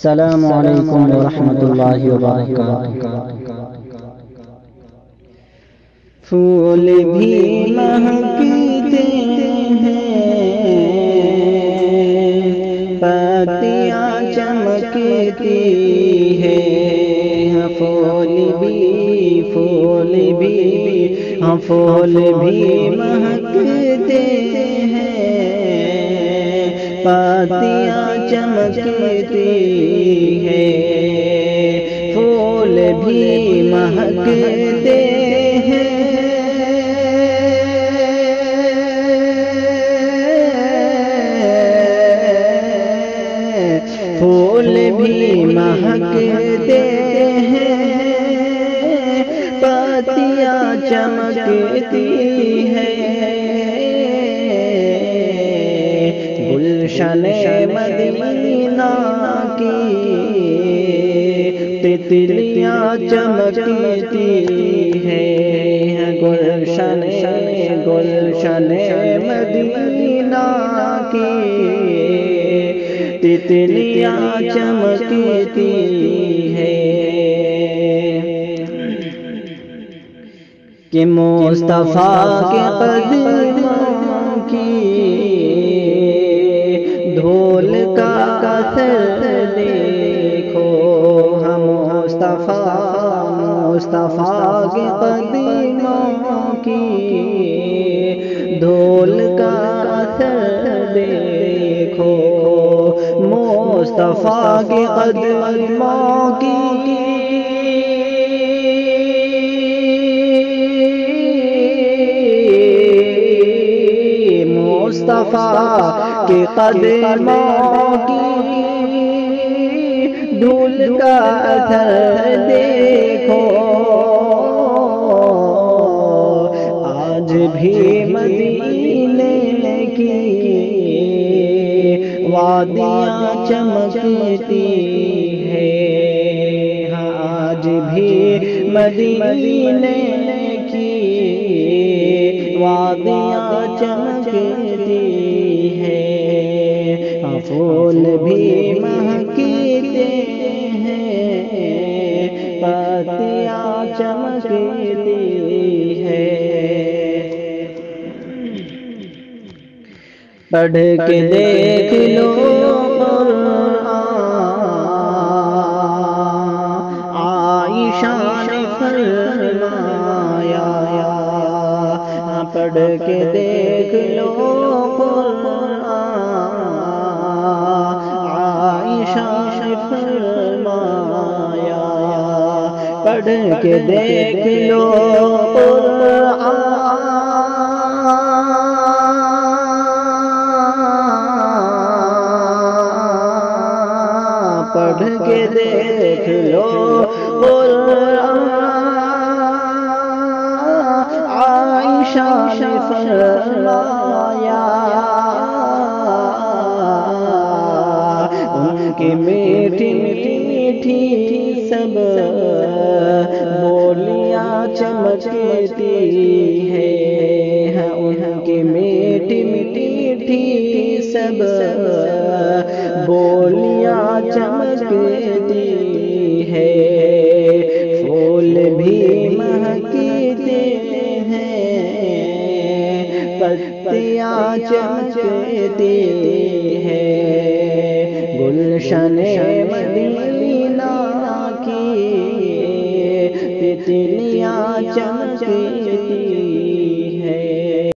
السلام علیکم ورحمۃ اللہ وبرکاتہ۔ پھول بھی مہکتے ہیں، پتیاں چمکتی ہیں، پھول بھی مہکتے ہیں، پتیاں چمکتی ہیں، پھول بھی مہکتے ہیں، پھول بھی مہکتے ہیں، پتیاں چمکتی ہیں، گلشن مدینہ کی تتلیاں چمکتی ہیں، گلشن مدینہ کی تتلیاں چمکتی ہیں، کہ مصطفیٰ کے قدموں کی دھول کا اثر دیکھو، ہم مصطفیٰ کے قدموں کی دھول کا اثر دیکھو، مصطفیٰ کے قدموں کی مصطفیٰ کے قدموں کی دھول کا اثر دیکھو، آج بھی مدینے کی وادیاں چمکتی ہیں، آج بھی مدینے کی وادیاں چمکتی ہیں، پھول بھی مہکتے ہیں، پتیاں چمکتی ہیں، پڑھ کے دیکھ لو عائشہ نے فرمایا، پڑھ کے دیکھ لو عائشہ نے فرمایا، پڑھ کے دیکھ لو پڑھ کے دیکھ لو عائشہ نے فرمایا، ان کی میٹھی میٹھی سب بولیاں چمکتی ہیں، ان کی میٹھی میٹھی سب بولیاں چمکتی ہیں، پھول بھی مہکتے ہیں، پتیاں چمکتی ہیں، گلشن مدینہ کی تتلیاں چمکتی